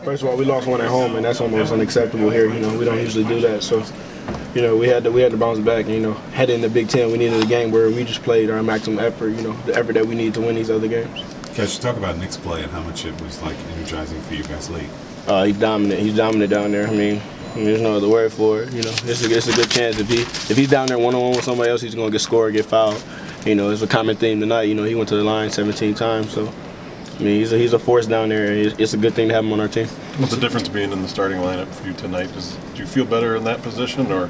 First of all, we lost one at home, and that's almost unacceptable here. We don't usually do that. So, we had to bounce back. Heading into Big Ten, we needed a game where we just played our maximum effort. The effort that we need to win these other games. Guys, talk about Nick's play and how much it was energizing for you guys late. He's dominant. He's dominant down there. There's no other word for it. It's a good chance if he's down there one-on-one with somebody else, he's gonna get scored, get fouled. It's a common theme tonight. He went to the line 17 times. So, he's a force down there. It's a good thing to have him on our team. What's the difference being in the starting lineup for you tonight? Do you feel better in that position, or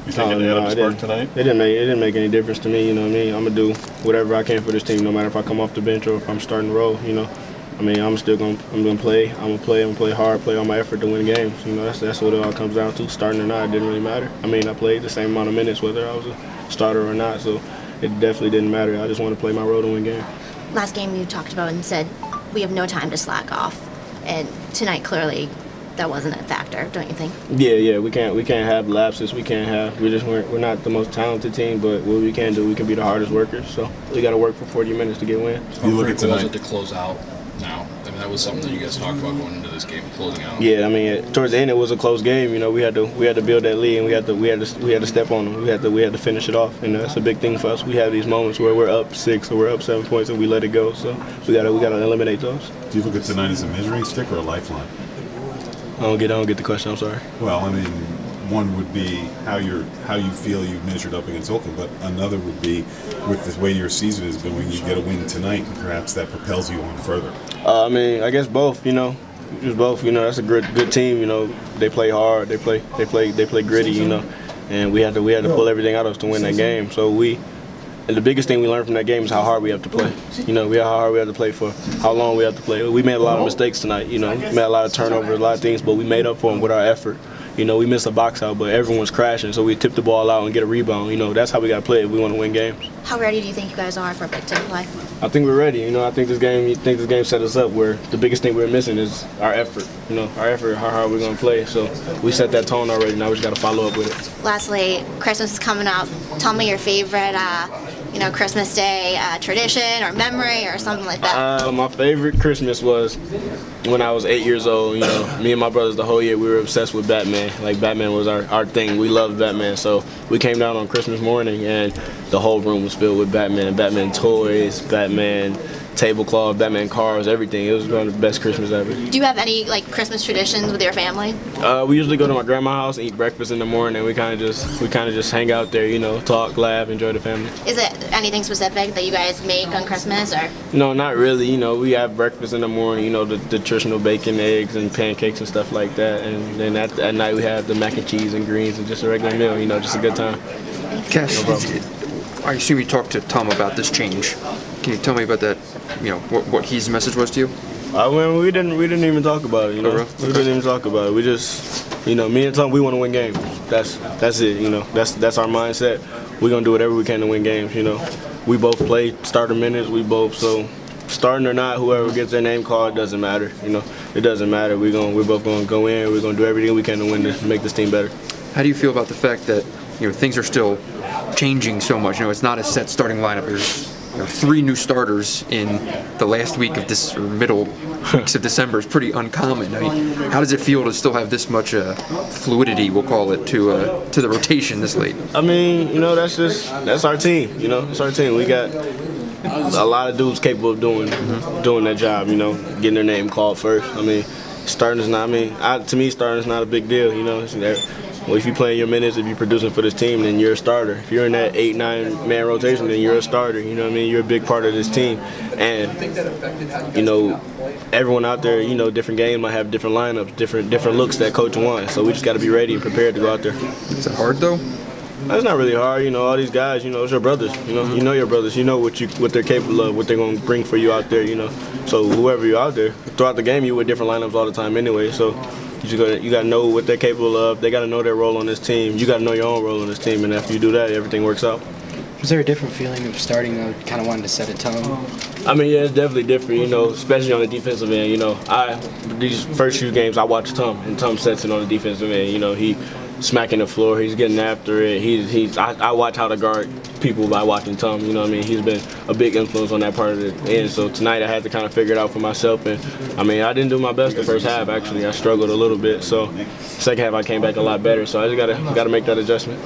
you think it added a spark tonight? It didn't make any difference to me. I'm gonna do whatever I can for this team, no matter if I come off the bench or if I'm starting to roll. I'm still gonna play. I'm gonna play hard, play all my effort to win games. That's what it all comes down to. Starting or not, it didn't really matter. I played the same amount of minutes whether I was a starter or not, so it definitely didn't matter. I just want to play my role to win games. Last game you talked about and said we have no time to slack off, and tonight clearly that wasn't a factor, don't you think? Yeah, we can't have lapses. We're not the most talented team, but what we can do, we can be the hardest workers. So we got to work for 40 minutes to get wins. You look at tonight. Was it to close out now? That was something that you guys talked about going into this game, closing out. Yeah, towards the end it was a close game. We had to build that lead, and we had to step on them. We had to finish it off. That's a big thing for us. We have these moments where we're up 6 or we're up 7 points and we let it go. So we gotta eliminate those. Do you look at tonight as a measuring stick or a lifeline? I don't get the question. I'm sorry. Well, one would be how you feel you measured up against Oakland, but another would be with the way your season is going, you get a win tonight, and perhaps that propels you on further. I guess both. Just both. That's a good team. They play hard. They play gritty. And we had to pull everything out of us to win that game. So and the biggest thing we learned from that game is how hard we have to play. How hard we have to play for how long we have to play. We made a lot of mistakes tonight. We made a lot of turnovers, a lot of things, but we made up for them with our effort. We missed a box out, but everyone's crashing, so we tip the ball out and get a rebound. That's how we got to play if we want to win games. How ready do you think you guys are for Big Ten play? I think we're ready. I think this game set us up where the biggest thing we're missing is our effort. Our effort, how hard we're going to play. So we set that tone already. Now we just got to follow up with it. Lastly, Christmas is coming up. Tell me your favorite, Christmas Day tradition or memory or something like that. My favorite Christmas was when I was 8 years old. Me and my brothers the whole year we were obsessed with Batman. Batman was our thing. We loved Batman. So we came down on Christmas morning and the whole room was filled with Batman toys, Batman tablecloth, Batman cars, everything. It was one of the best Christmas ever. Do you have any Christmas traditions with your family? We usually go to my grandma's house and eat breakfast in the morning. We kind of just hang out there, talk, laugh, enjoy the family. Is it anything specific that you guys make on Christmas or? No, not really. We have breakfast in the morning. The traditional bacon, eggs, and pancakes and stuff like that. And then at night we have the mac and cheese and greens and just a regular meal. Just a good time. Cass, I assume you talked to Tom about this change. Can you tell me about that? What his message was to you? We didn't even talk about it. Oh, really? We didn't even talk about it. We just, me and Tom, we want to win games. That's it. That's our mindset. We're gonna do whatever we can to win games. We both play starter minutes. So starting or not, whoever gets their name called doesn't matter. It doesn't matter. We're both gonna go in. We're gonna do everything we can to win this, make this team better. How do you feel about the fact that things are still changing so much? It's not a set starting lineup. There's 3 new starters in the last week of this, or middle weeks of December is pretty uncommon. How does it feel to still have this much fluidity, we'll call it, to the rotation this late? That's our team. It's our team. We got a lot of dudes capable of doing that job. Getting their name called first. Starting is not. To me, starting is not a big deal. Well, if you play your minutes, if you're producing for this team, then you're a starter. If you're in that 8-9 man rotation, then you're a starter. You're a big part of this team. And everyone out there, different games might have different lineups, different looks that coach wants. So we just got to be ready and prepared to go out there. Is it hard though? It's not really hard. All these guys, it's your brothers. You know your brothers. You know what they're capable of, what they're gonna bring for you out there. So whoever you're out there, throughout the game, you with different lineups all the time anyway. So you got to know what they're capable of. They got to know their role on this team. You got to know your own role on this team, and after you do that, everything works out. Was there a different feeling of starting, kind of wanting to set a tone? Yeah, it's definitely different, especially on the defensive end. These first few games I watched Tom, and Tom sets it on the defensive end. smacking the floor. He's getting after it. I watch how to guard people by watching Tom. You know what I mean? He's been a big influence on that part of the end. So tonight I had to kind of figure it out for myself. And I mean, I didn't do my best the first half. Actually, I struggled a little bit. So second half I came back a lot better. So I just gotta make that adjustment.